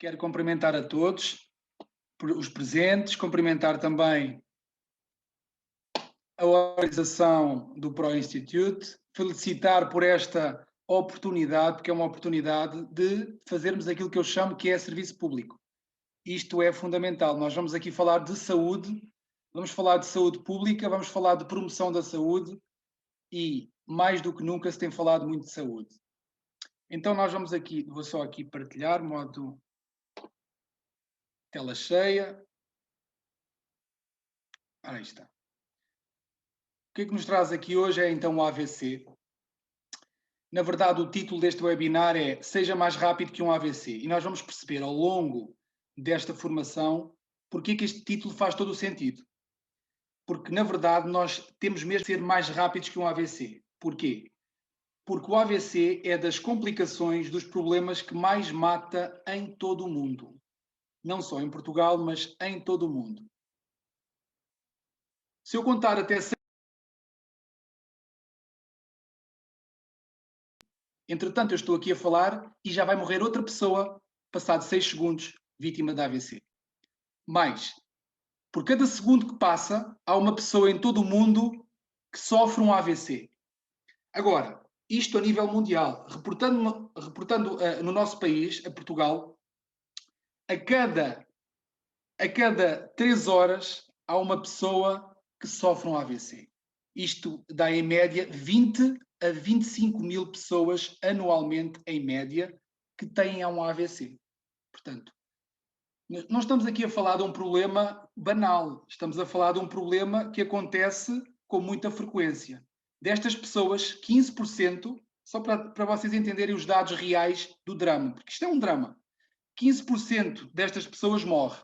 Quero cumprimentar a todos, os presentes, cumprimentar também a organização do Pro Institute, felicitar por esta oportunidade, porque é uma oportunidade de fazermos aquilo que eu chamo que é serviço público. Isto é fundamental. Nós vamos aqui falar de saúde, vamos falar de saúde pública, vamos falar de promoção da saúde e, mais do que nunca, se tem falado muito de saúde. Então nós vamos aqui, vou só aqui partilhar, modo tela cheia. Aí está. O que é que nos traz aqui hoje é então o AVC. Na verdade, o título deste webinar é Seja mais rápido que um AVC. E nós vamos perceber ao longo desta formação porque é que este título faz todo o sentido. Porque, na verdade, nós temos mesmo de ser mais rápidos que um AVC. Porquê? Porque o AVC é das complicações, dos problemas que mais mata em todo o mundo. Não só em Portugal, mas em todo o mundo. Se eu contar até 100, entretanto, eu estou aqui a falar e já vai morrer outra pessoa, passado 6 segundos, vítima de AVC. Mais, por cada segundo que passa, há uma pessoa em todo o mundo que sofre um AVC. Agora, isto a nível mundial, reportando no nosso país, a Portugal, a cada 3 horas há uma pessoa que sofre um AVC. Isto dá em média 20 a 25 mil pessoas anualmente, em média, que têm um AVC. Portanto, não estamos aqui a falar de um problema banal, estamos a falar de um problema que acontece com muita frequência. Destas pessoas, 15%, só para vocês entenderem os dados reais do drama, porque isto é um drama, 15% destas pessoas morre.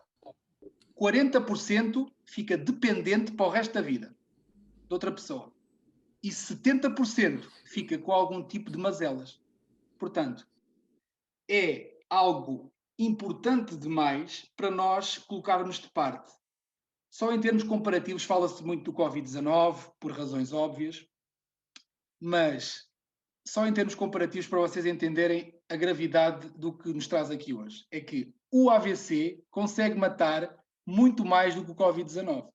40% fica dependente para o resto da vida de outra pessoa. E 70% fica com algum tipo de mazelas. Portanto, é algo importante demais para nós colocarmos de parte. Só em termos comparativos fala-se muito do Covid-19, por razões óbvias, mas só em termos comparativos para vocês entenderem a gravidade do que nos traz aqui hoje. É que o AVC consegue matar muito mais do que o Covid-19.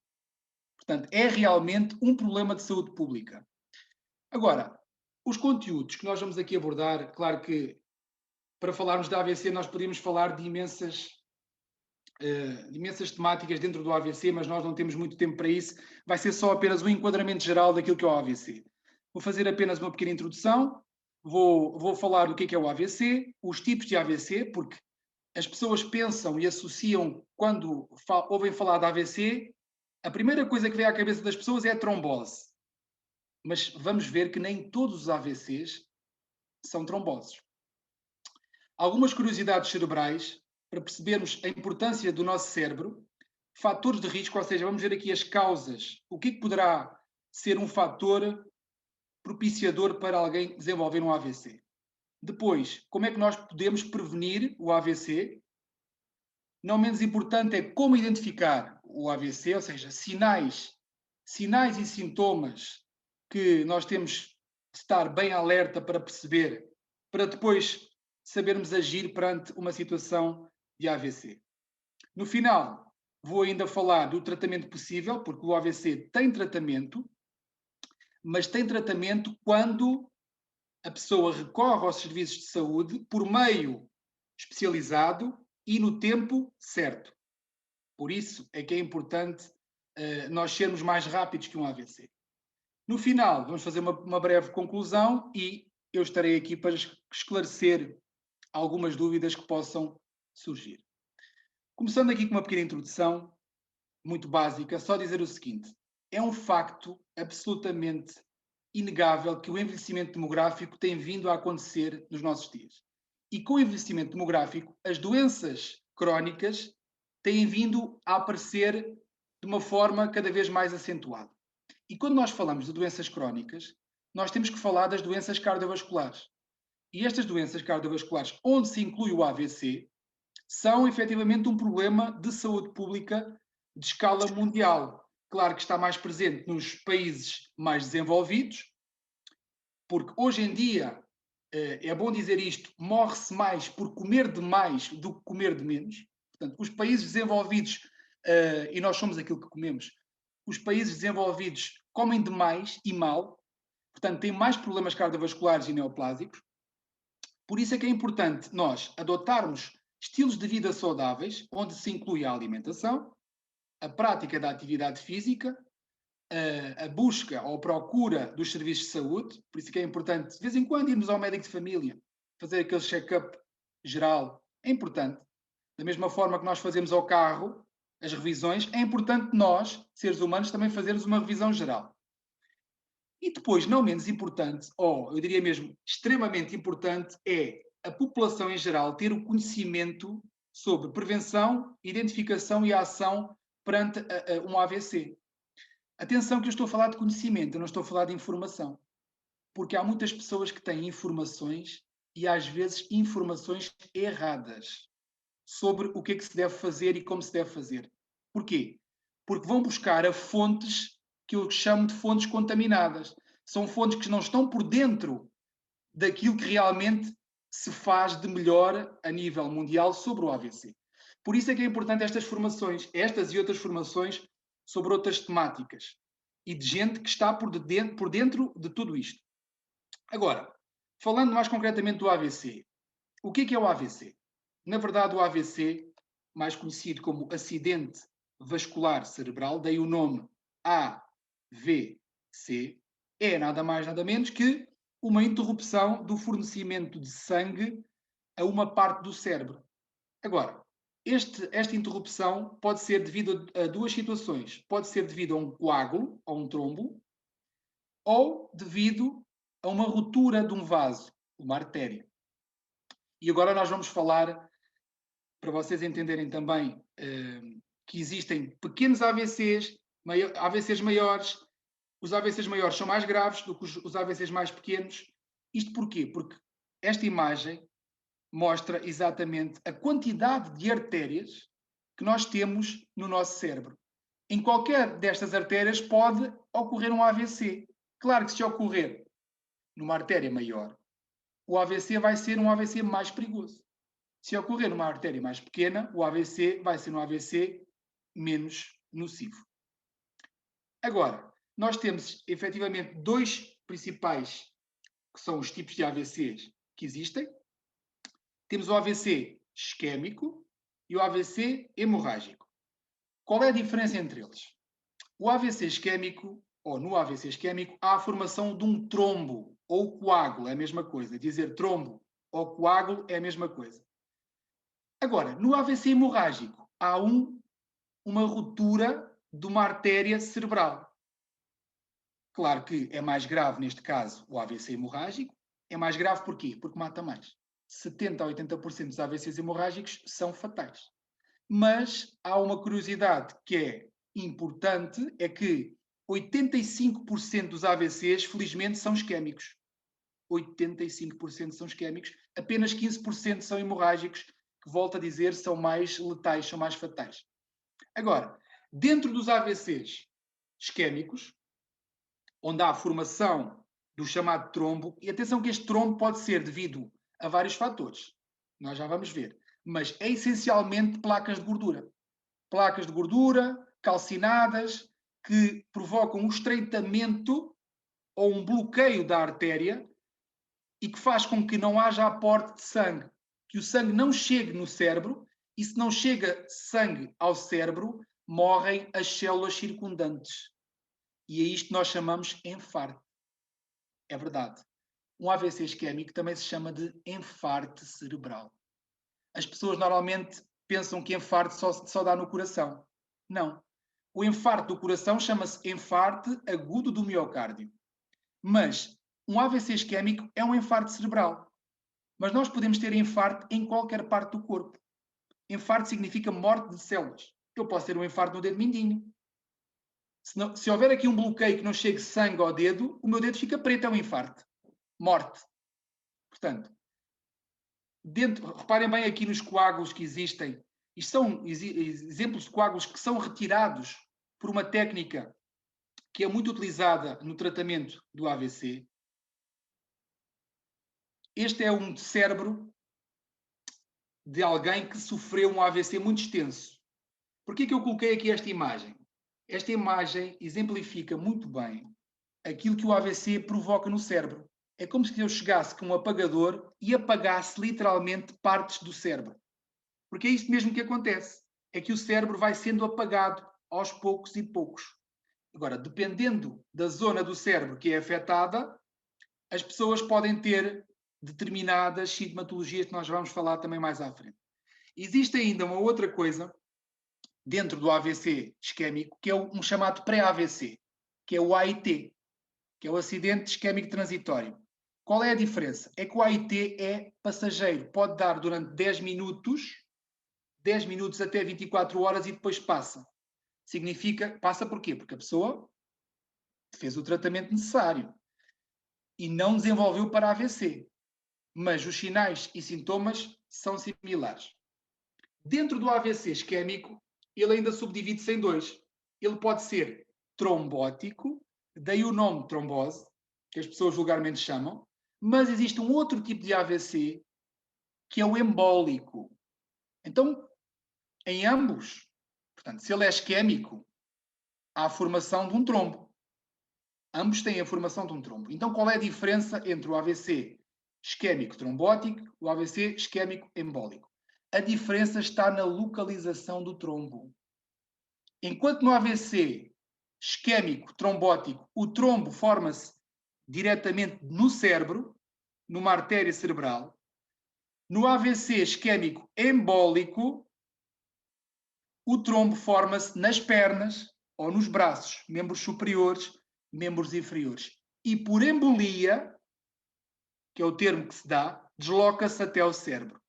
Portanto, é realmente um problema de saúde pública. Agora, os conteúdos que nós vamos aqui abordar, claro que para falarmos da AVC nós poderíamos falar de imensas temáticas dentro do AVC, mas nós não temos muito tempo para isso. Vai ser só apenas um enquadramento geral daquilo que é o AVC. Vou fazer apenas uma pequena introdução, vou falar do que é o AVC, os tipos de AVC, porque as pessoas pensam e associam, quando ouvem falar de AVC, a primeira coisa que vem à cabeça das pessoas é a trombose. Mas vamos ver que nem todos os AVCs são tromboses. Algumas curiosidades cerebrais, para percebermos a importância do nosso cérebro, fatores de risco, ou seja, vamos ver aqui as causas, o que poderá ser um fator propiciador para alguém desenvolver um AVC. Depois, como é que nós podemos prevenir o AVC? Não menos importante é como identificar o AVC, ou seja, sinais e sintomas que nós temos de estar bem alerta para perceber, para depois sabermos agir perante uma situação de AVC. No final, vou ainda falar do tratamento possível, porque o AVC tem tratamento, mas tem tratamento quando a pessoa recorre aos serviços de saúde por meio especializado e no tempo certo. Por isso é que é importante nós sermos mais rápidos que um AVC. No final, vamos fazer uma breve conclusão e eu estarei aqui para esclarecer algumas dúvidas que possam surgir. Começando aqui com uma pequena introdução, muito básica, só dizer o seguinte: é um facto absolutamente inegável que o envelhecimento demográfico tem vindo a acontecer nos nossos dias. E com o envelhecimento demográfico, as doenças crónicas têm vindo a aparecer de uma forma cada vez mais acentuada. E quando nós falamos de doenças crónicas, nós temos que falar das doenças cardiovasculares. E estas doenças cardiovasculares, onde se inclui o AVC, são efetivamente um problema de saúde pública de escala mundial. Claro que está mais presente nos países mais desenvolvidos, porque hoje em dia é bom dizer isto, morre-se mais por comer de mais do que comer de menos. Portanto, os países desenvolvidos, e nós somos aquilo que comemos, os países desenvolvidos comem demais e mal, portanto, têm mais problemas cardiovasculares e neoplásicos. Por isso é que é importante nós adotarmos estilos de vida saudáveis, onde se inclui a alimentação, a prática da atividade física, a busca ou a procura dos serviços de saúde. Por isso é que é importante, de vez em quando, irmos ao médico de família, fazer aquele check-up geral. É importante. Da mesma forma que nós fazemos ao carro as revisões, é importante nós, seres humanos, também fazermos uma revisão geral. E depois, não menos importante, ou eu diria mesmo extremamente importante, é a população em geral ter o conhecimento sobre prevenção, identificação e ação perante um AVC. Atenção que eu estou a falar de conhecimento, eu não estou a falar de informação. Porque há muitas pessoas que têm informações e às vezes informações erradas sobre o que é que se deve fazer e como se deve fazer. Porquê? Porque vão buscar a fontes que eu chamo de fontes contaminadas. São fontes que não estão por dentro daquilo que realmente se faz de melhor a nível mundial sobre o AVC. Por isso é que é importante estas formações, estas e outras formações sobre outras temáticas e de gente que está por dentro de tudo isto. Agora, falando mais concretamente do AVC, o que é o AVC? Na verdade, o AVC, mais conhecido como acidente vascular cerebral, daí o nome AVC, é nada mais nada menos que uma interrupção do fornecimento de sangue a uma parte do cérebro. Agora, esta interrupção pode ser devido a duas situações. Pode ser devido a um coágulo, a um trombo, ou devido a uma ruptura de um vaso, uma artéria. E agora nós vamos falar, para vocês entenderem também, que existem pequenos AVCs, AVCs maiores. Os AVCs maiores são mais graves do que os AVCs mais pequenos. Isto porquê? Porque esta imagem mostra exatamente a quantidade de artérias que nós temos no nosso cérebro. Em qualquer destas artérias pode ocorrer um AVC. Claro que se ocorrer numa artéria maior, o AVC vai ser um AVC mais perigoso. Se ocorrer numa artéria mais pequena, o AVC vai ser um AVC menos nocivo. Agora, nós temos efetivamente dois principais, que são os tipos de AVCs que existem. Temos o AVC isquémico e o AVC hemorrágico. Qual é a diferença entre eles? O AVC isquémico, ou no AVC isquémico, há a formação de um trombo ou coágulo, é a mesma coisa. Dizer trombo ou coágulo é a mesma coisa. Agora, no AVC hemorrágico, há uma ruptura de uma artéria cerebral. Claro que é mais grave, neste caso, o AVC hemorrágico. É mais grave porquê? Porque mata mais. 70% a 80% dos AVCs hemorrágicos são fatais. Mas há uma curiosidade que é importante, é que 85% dos AVCs, felizmente, são isquémicos. 85% são isquémicos, apenas 15% são hemorrágicos, que, volto a dizer, são mais letais, são mais fatais. Agora, dentro dos AVCs isquémicos, onde há a formação do chamado trombo, e atenção que este trombo pode ser devido a vários fatores, nós já vamos ver, mas é essencialmente placas de gordura. Placas de gordura calcinadas que provocam um estreitamento ou um bloqueio da artéria e que faz com que não haja aporte de sangue, que o sangue não chegue no cérebro, e se não chega sangue ao cérebro, morrem as células circundantes. E é isto que nós chamamos infarto. É verdade. Um AVC isquémico também se chama de infarto cerebral. As pessoas normalmente pensam que infarto só dá no coração. Não. O infarto do coração chama-se infarto agudo do miocárdio. Mas um AVC isquémico é um infarto cerebral. Mas nós podemos ter infarto em qualquer parte do corpo. Infarto significa morte de células. Eu posso ter um infarto no dedo mindinho. Se houver aqui um bloqueio que não chegue sangue ao dedo, o meu dedo fica preto, é um infarto. Morte. Portanto, reparem bem aqui nos coágulos que existem. Isto são exemplos de coágulos que são retirados por uma técnica que é muito utilizada no tratamento do AVC. Este é um cérebro de alguém que sofreu um AVC muito extenso. Por que eu coloquei aqui esta imagem? Esta imagem exemplifica muito bem aquilo que o AVC provoca no cérebro. É como se eu chegasse com um apagador e apagasse literalmente partes do cérebro. Porque é isso mesmo que acontece. É que o cérebro vai sendo apagado aos poucos e poucos. Agora, dependendo da zona do cérebro que é afetada, as pessoas podem ter determinadas sintomatologias que nós vamos falar também mais à frente. Existe ainda uma outra coisa dentro do AVC isquémico, que é um chamado pré-AVC, que é o AIT, que é o acidente isquémico transitório. Qual é a diferença? É que o AIT é passageiro, pode dar durante 10 minutos até 24 horas e depois passa. Significa, passa porquê? Porque a pessoa fez o tratamento necessário e não desenvolveu para AVC. Mas os sinais e sintomas são similares. Dentro do AVC isquémico, ele ainda subdivide-se em dois. Ele pode ser trombótico, daí o nome trombose, que as pessoas vulgarmente chamam, mas existe um outro tipo de AVC, que é o embólico. Então, em ambos, portanto, se ele é isquémico, há a formação de um trombo. Ambos têm a formação de um trombo. Então, qual é a diferença entre o AVC isquémico trombótico e o AVC isquémico embólico? A diferença está na localização do trombo. Enquanto no AVC isquémico trombótico, o trombo forma-se diretamente no cérebro, numa artéria cerebral, no AVC isquémico embólico, o trombo forma-se nas pernas ou nos braços, membros superiores, membros inferiores. E por embolia, que é o termo que se dá, desloca-se até ao cérebro.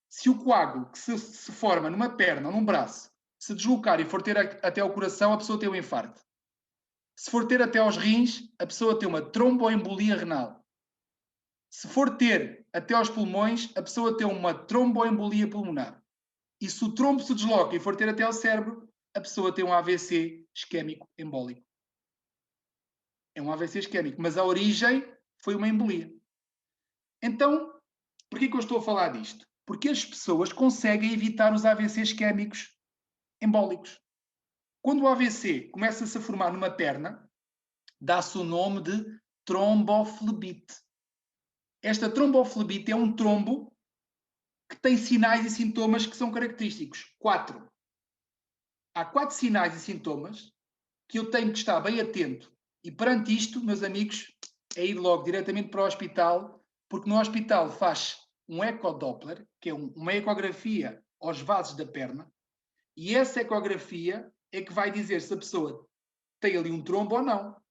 Se o coágulo que se forma numa perna ou num braço se deslocar e for ter até ao coração, a pessoa tem um infarto. Se for ter até aos rins, a pessoa tem uma tromboembolia renal. Se for ter até aos pulmões, a pessoa tem uma tromboembolia pulmonar. E se o trombo se desloca e for ter até ao cérebro, a pessoa tem um AVC isquémico embólico. É um AVC isquémico, mas a origem foi uma embolia. Então, por que eu estou a falar disto? Porque as pessoas conseguem evitar os AVCs isquémicos embólicos. Quando o AVC começa-se a formar numa perna, dá-se o nome de tromboflebite. Esta tromboflebite é um trombo que tem sinais e sintomas que são característicos. 4. Há 4 sinais e sintomas que eu tenho que estar bem atento. E perante isto, meus amigos, é ir logo diretamente para o hospital, porque no hospital faz um ecodoppler, que é uma ecografia aos vasos da perna, e essa ecografia é que vai dizer se a pessoa tem ali um trombo ou não.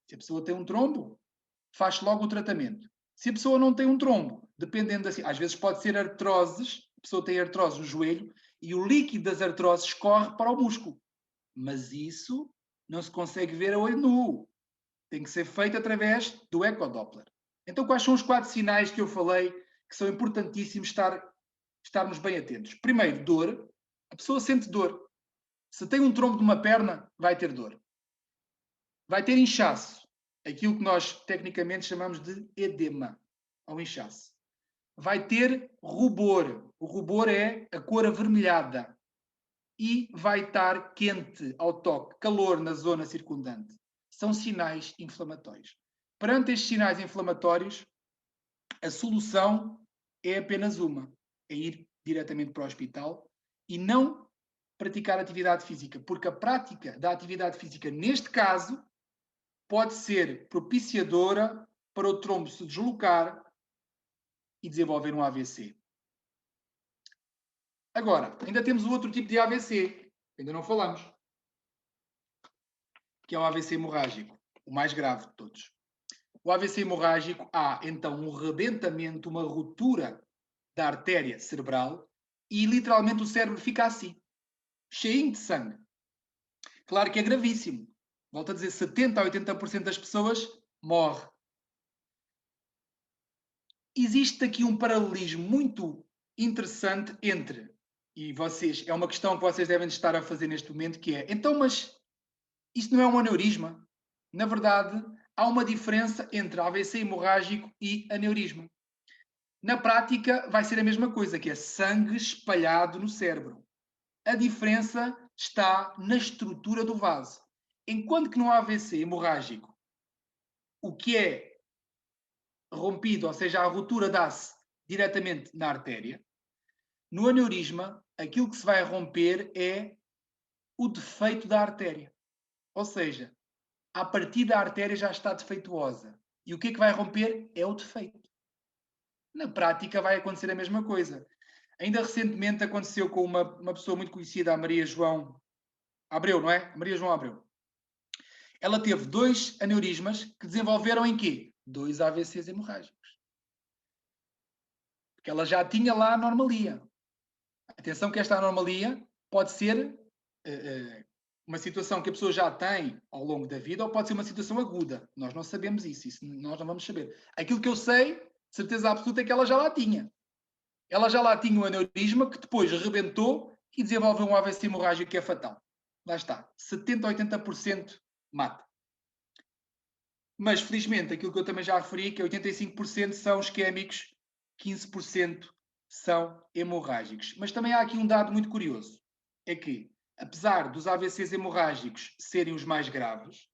Se a pessoa tem um trombo, faz logo o tratamento. Se a pessoa não tem um trombo, dependendo assim, às vezes pode ser artroses, a pessoa tem artrose no joelho e o líquido das artroses corre para o músculo. Mas isso não se consegue ver a olho nu. Tem que ser feito através do ecodoppler. Então, quais são os 4 sinais que eu falei que são importantíssimos estarmos bem atentos? Primeiro, dor. A pessoa sente dor. Se tem um trombo de uma perna, vai ter dor. Vai ter inchaço, aquilo que nós tecnicamente chamamos de edema, ou inchaço. Vai ter rubor. O rubor é a cor avermelhada. E vai estar quente ao toque, calor na zona circundante. São sinais inflamatórios. Perante estes sinais inflamatórios, a solução é apenas uma: é ir diretamente para o hospital e não praticar atividade física, porque a prática da atividade física, neste caso, pode ser propiciadora para o trombo se deslocar e desenvolver um AVC. Agora, ainda temos o outro tipo de AVC, ainda não falamos, que é o AVC hemorrágico, o mais grave de todos. O AVC hemorrágico há, então, um rebentamento, uma ruptura da artéria cerebral e, literalmente, o cérebro fica assim, cheinho de sangue. Claro que é gravíssimo. Volto a dizer, 70% a 80% das pessoas morre. Existe aqui um paralelismo muito interessante entre, e vocês, é uma questão que vocês devem estar a fazer neste momento, que é, então, mas isto não é um aneurisma? Na verdade, há uma diferença entre AVC hemorrágico e aneurisma. Na prática, vai ser a mesma coisa, que é sangue espalhado no cérebro. A diferença está na estrutura do vaso. Enquanto que no AVC hemorrágico, o que é rompido, ou seja, a ruptura dá-se diretamente na artéria, no aneurisma, aquilo que se vai romper é o defeito da artéria. Ou seja, a partir da artéria já está defeituosa. E o que é que vai romper? É o defeito. Na prática vai acontecer a mesma coisa. Ainda recentemente aconteceu com uma pessoa muito conhecida, a Maria João Abreu, não é? Maria João Abreu. Ela teve 2 aneurismas que desenvolveram em quê? 2 AVCs hemorrágicos. Porque ela já tinha lá a anomalia. Atenção que esta anomalia pode ser uma situação que a pessoa já tem ao longo da vida ou pode ser uma situação aguda. Nós não sabemos isso nós não vamos saber. Aquilo que eu sei, certeza absoluta, é que ela já lá tinha. Ela já lá tinha um aneurisma que depois rebentou e desenvolveu um AVC hemorrágico que é fatal. Lá está. 70% a 80% mata. Mas, felizmente, aquilo que eu também já referi, que é 85% são isquémicos, 15% são hemorrágicos. Mas também há aqui um dado muito curioso. É que, apesar dos AVCs hemorrágicos serem os mais graves,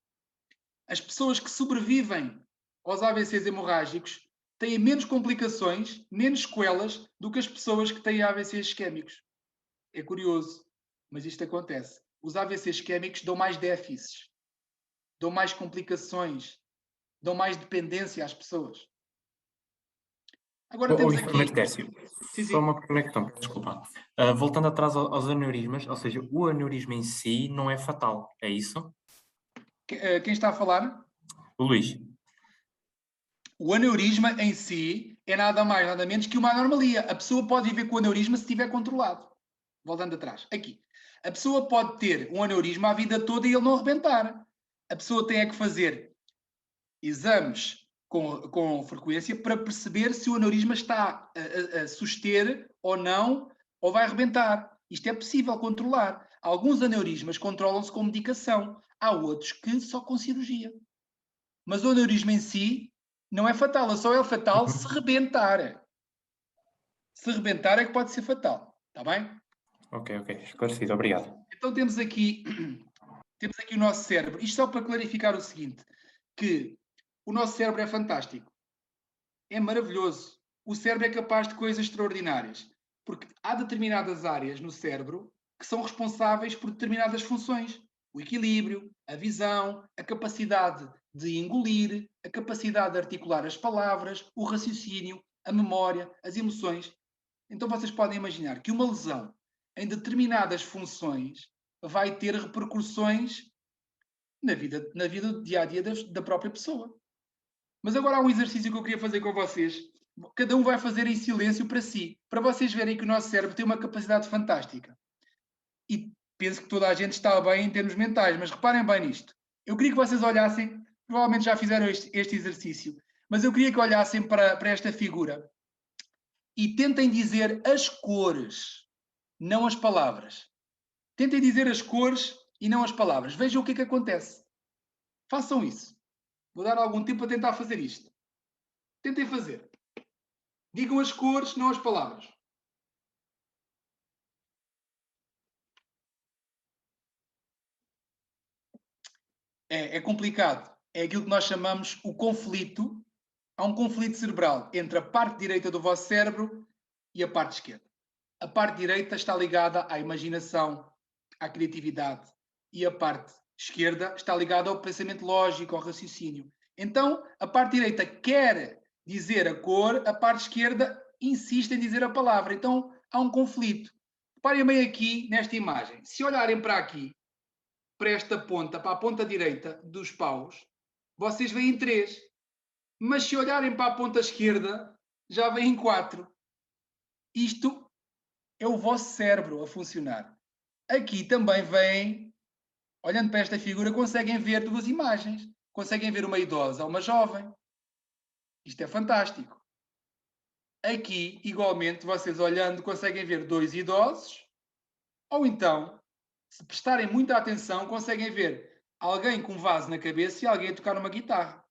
as pessoas que sobrevivem aos AVCs hemorrágicos têm menos complicações, menos sequelas do que as pessoas que têm AVCs isquémicos. É curioso, mas isto acontece. Os AVCs isquémicos dão mais déficits, dão mais complicações, dão mais dependência às pessoas. Agora temos aqui... Tércio, Sim, só sim. uma pequena questão, desculpa. Voltando atrás aos aneurismas, ou seja, o aneurisma em si não é fatal, é isso? Quem está a falar? O Luís. O aneurisma em si é nada mais, nada menos que uma anormalia. A pessoa pode viver com o aneurisma se estiver controlado. Voltando atrás. Aqui. A pessoa pode ter um aneurisma a vida toda e ele não arrebentar. A pessoa tem que fazer exames com frequência para perceber se o aneurisma está a suster ou não, ou vai arrebentar. Isto é possível controlar. Alguns aneurismas controlam-se com medicação. Há outros que só com cirurgia. Mas o aneurisma em si não é fatal. Só é fatal se rebentar. Se rebentar é que pode ser fatal. Está bem? Ok, esclarecido, obrigado. Então temos aqui o nosso cérebro. Isto só para clarificar o seguinte, que o nosso cérebro é fantástico. É maravilhoso. O cérebro é capaz de coisas extraordinárias. Porque há determinadas áreas no cérebro que são responsáveis por determinadas funções. O equilíbrio, a visão, a capacidade de engolir, a capacidade de articular as palavras, o raciocínio, a memória, as emoções. Então vocês podem imaginar que uma lesão em determinadas funções vai ter repercussões na vida do dia a dia da própria pessoa. Mas agora há um exercício que eu queria fazer com vocês. Cada um vai fazer em silêncio para si, para vocês verem que o nosso cérebro tem uma capacidade fantástica. E penso que toda a gente está bem em termos mentais, mas reparem bem nisto. Eu queria que vocês olhassem, provavelmente já fizeram este exercício, mas eu queria que olhassem para esta figura e tentem dizer as cores, não as palavras. Tentem dizer as cores e não as palavras. Vejam o que é que acontece. Façam isso. Vou dar algum tempo a tentar fazer isto. Tentem fazer. Digam as cores, não as palavras. É complicado. É aquilo que nós chamamos o conflito. Há um conflito cerebral entre a parte direita do vosso cérebro e a parte esquerda. A parte direita está ligada à imaginação, à criatividade, e a parte esquerda está ligada ao pensamento lógico, ao raciocínio. Então, a parte direita quer dizer a cor, a parte esquerda insiste em dizer a palavra. Então, há um conflito. Reparem bem aqui nesta imagem. Se olharem para aqui, para esta ponta, para a ponta direita dos paus, vocês veem 3. Mas se olharem para a ponta esquerda, já veem 4. Isto é o vosso cérebro a funcionar. Aqui também vem, olhando para esta figura, conseguem ver 2 imagens. Conseguem ver uma idosa ou uma jovem. Isto é fantástico. Aqui, igualmente, vocês olhando, conseguem ver 2 idosos, ou então, se prestarem muita atenção, conseguem ver alguém com um vaso na cabeça e alguém a tocar uma guitarra.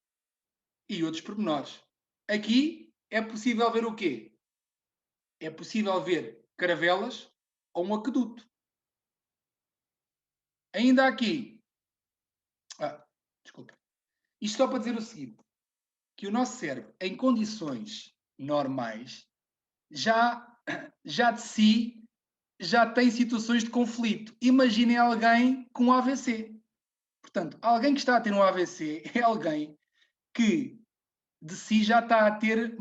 E outros pormenores. Aqui, é possível ver o quê? É possível ver caravelas ou um aqueduto. Ainda aqui, desculpa. Isto só para dizer o seguinte, que o nosso cérebro, em condições normais, já de si, já tem situações de conflito. Imaginem alguém com um AVC. Portanto, alguém que está a ter um AVC é alguém que de si já está a ter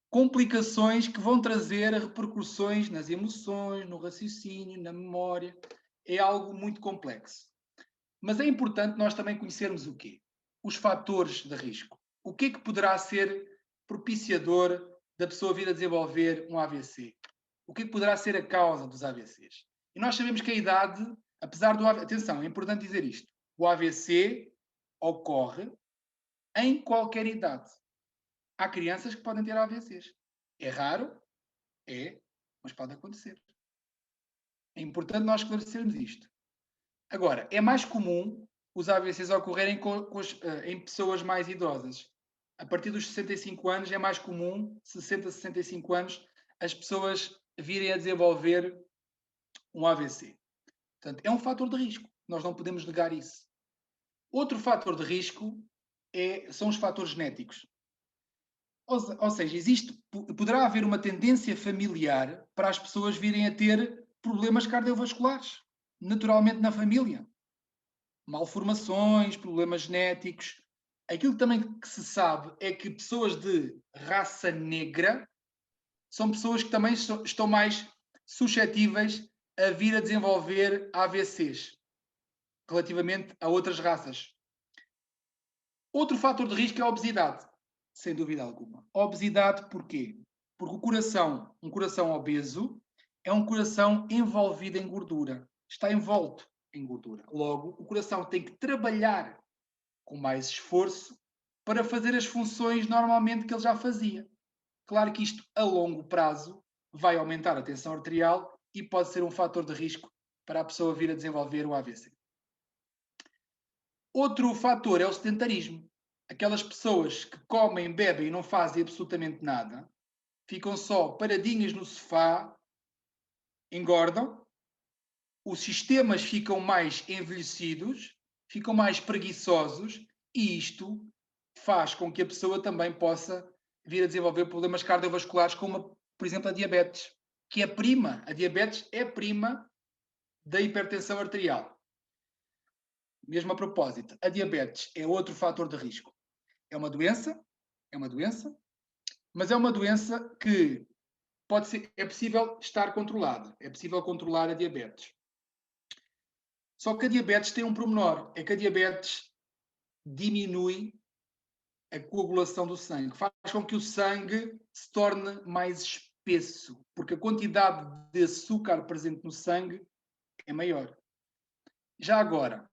complicações que vão trazer repercussões nas emoções, no raciocínio, na memória. É algo muito complexo. Mas é importante nós também conhecermos o quê? Os fatores de risco. O que é que poderá ser propiciador da pessoa vir a desenvolver um AVC? O que é que poderá ser a causa dos AVCs? E nós sabemos que a idade, apesar do AVC, atenção, é importante dizer isto, o AVC ocorre em qualquer idade. Há crianças que podem ter AVCs. É raro? É, mas pode acontecer. É importante nós esclarecermos isto. Agora, é mais comum os AVCs ocorrerem em pessoas mais idosas. A partir dos 65 anos é mais comum, 60, 65 anos, as pessoas virem a desenvolver um AVC. Portanto, é um fator de risco. Nós não podemos negar isso. Outro fator de risco são os fatores genéticos. Ou seja, poderá haver uma tendência familiar para as pessoas virem a ter problemas cardiovasculares, naturalmente na família. Malformações, problemas genéticos. Aquilo também que se sabe é que pessoas de raça negra são pessoas que também estão mais suscetíveis a vir a desenvolver AVCs relativamente a outras raças. Outro fator de risco é a obesidade, sem dúvida alguma. A obesidade porquê? Porque um coração obeso, é um coração envolvido em gordura. Está envolto em gordura. Logo, o coração tem que trabalhar com mais esforço para fazer as funções normalmente que ele já fazia. Claro que isto, a longo prazo, vai aumentar a tensão arterial e pode ser um fator de risco para a pessoa vir a desenvolver o AVC. Outro fator é o sedentarismo. Aquelas pessoas que comem, bebem e não fazem absolutamente nada, ficam só paradinhas no sofá, engordam, os sistemas ficam mais envelhecidos, ficam mais preguiçosos e isto faz com que a pessoa também possa vir a desenvolver problemas cardiovasculares, como, por exemplo, a diabetes, que é prima. A diabetes é prima da hipertensão arterial. Mesmo a propósito, a diabetes é outro fator de risco. É uma doença, mas é uma doença que é possível estar controlada. É possível controlar a diabetes. Só que a diabetes tem um pormenor, é que a diabetes diminui a coagulação do sangue, faz com que o sangue se torne mais espesso, porque a quantidade de açúcar presente no sangue é maior. Já agora,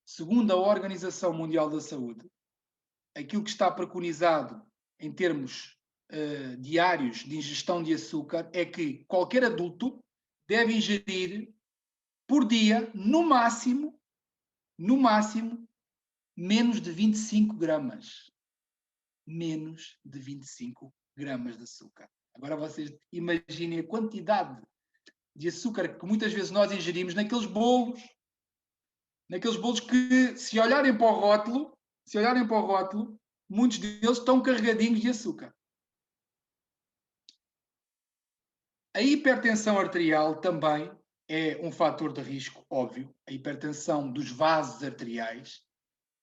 segundo a Organização Mundial da Saúde, aquilo que está preconizado em termos diários de ingestão de açúcar é que qualquer adulto deve ingerir por dia, no máximo, menos de 25 gramas. Menos de 25 gramas de açúcar. Agora vocês imaginem a quantidade de açúcar que muitas vezes nós ingerimos naqueles bolos que, se olharem para o rótulo, muitos deles estão carregadinhos de açúcar. A hipertensão arterial também é um fator de risco, óbvio. A hipertensão dos vasos arteriais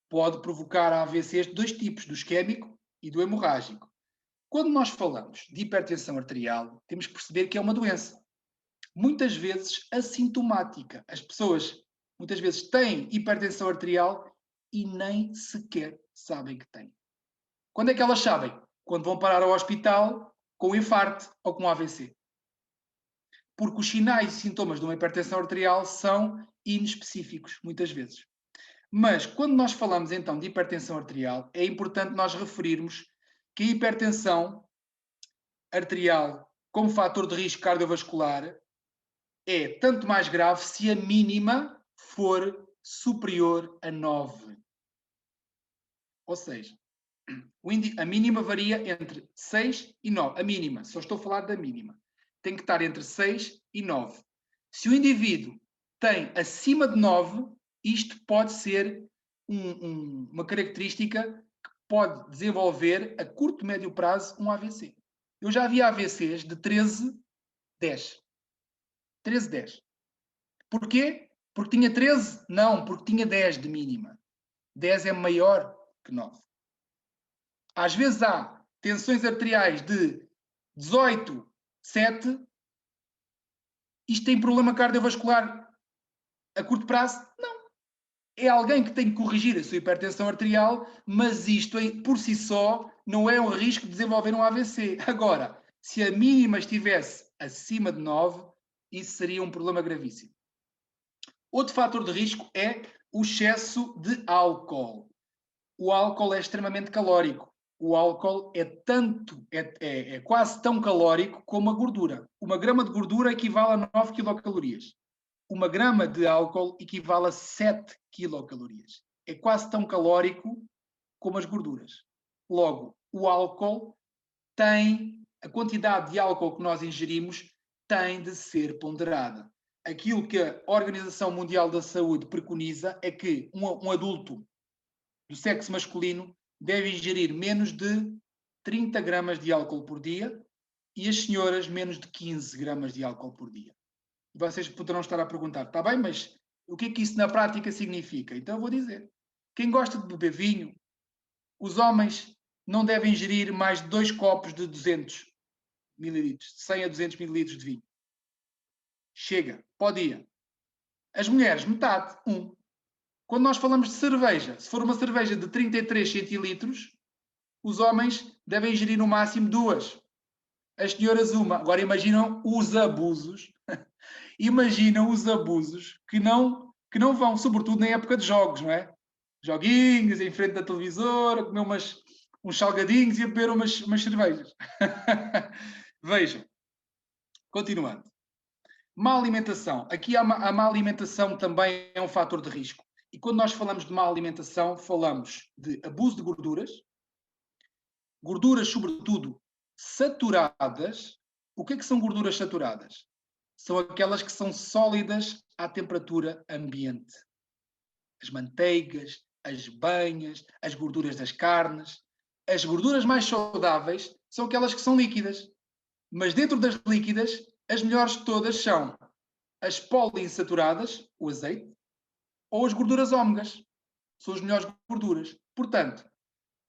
pode provocar AVCs de dois tipos, do isquémico e do hemorrágico. Quando nós falamos de hipertensão arterial, temos que perceber que é uma doença, muitas vezes assintomática. As pessoas muitas vezes têm hipertensão arterial e nem sequer sabem que têm. Quando é que elas sabem? Quando vão parar ao hospital com um infarto ou com um AVC. Porque os sinais e sintomas de uma hipertensão arterial são inespecíficos, muitas vezes. Mas, quando nós falamos então de hipertensão arterial, é importante nós referirmos que a hipertensão arterial como fator de risco cardiovascular é tanto mais grave se a mínima for superior a 9. Ou seja, A mínima varia entre 6 e 9. A mínima, só estou a falar da mínima. Tem que estar entre 6 e 9. Se o indivíduo tem acima de 9, isto pode ser uma característica que pode desenvolver a curto e médio prazo um AVC. Eu já vi AVCs de 13, 10. 13, 10. Porquê? Porque tinha 13? Não, porque tinha 10 de mínima. 10 é maior que 9. Às vezes há tensões arteriais de 18, 7. Isto tem problema cardiovascular a curto prazo? Não. É alguém que tem que corrigir a sua hipertensão arterial, mas isto por si só não é um risco de desenvolver um AVC. Agora, se a mínima estivesse acima de 9, isso seria um problema gravíssimo. Outro fator de risco é o excesso de álcool. O álcool é extremamente calórico. O álcool é quase tão calórico como a gordura. 1 grama de gordura equivale a 9 quilocalorias. 1 grama de álcool equivale a 7 quilocalorias. É quase tão calórico como as gorduras. Logo, o álcool a quantidade de álcool que nós ingerimos tem de ser ponderada. Aquilo que a Organização Mundial da Saúde preconiza é que um adulto do sexo masculino deve ingerir menos de 30 gramas de álcool por dia e as senhoras menos de 15 gramas de álcool por dia. E vocês poderão estar a perguntar, está bem, mas o que é que isso na prática significa? Então eu vou dizer. Quem gosta de beber vinho, os homens não devem ingerir mais de 2 copos de 200 mililitros, 100 a 200 mililitros de vinho. Chega, para o dia. As mulheres, metade, 1. Quando nós falamos de cerveja, se for uma cerveja de 33 centilitros, os homens devem ingerir no máximo 2. As senhoras 1. Agora imaginam os abusos. Imaginam os abusos que não vão, sobretudo na época de jogos, não é? Joguinhos em frente da televisora, comer uns salgadinhos e a beber umas cervejas. Vejam. Continuando. Má alimentação. Aqui a má alimentação também é um fator de risco. E quando nós falamos de má alimentação, falamos de abuso de gorduras sobretudo saturadas. O que é que são gorduras saturadas? São aquelas que são sólidas à temperatura ambiente. As manteigas, as banhas, as gorduras das carnes. As gorduras mais saudáveis são aquelas que são líquidas. Mas dentro das líquidas, as melhores de todas são as poliinsaturadas, o azeite, ou as gorduras ómegas. São as melhores gorduras. Portanto,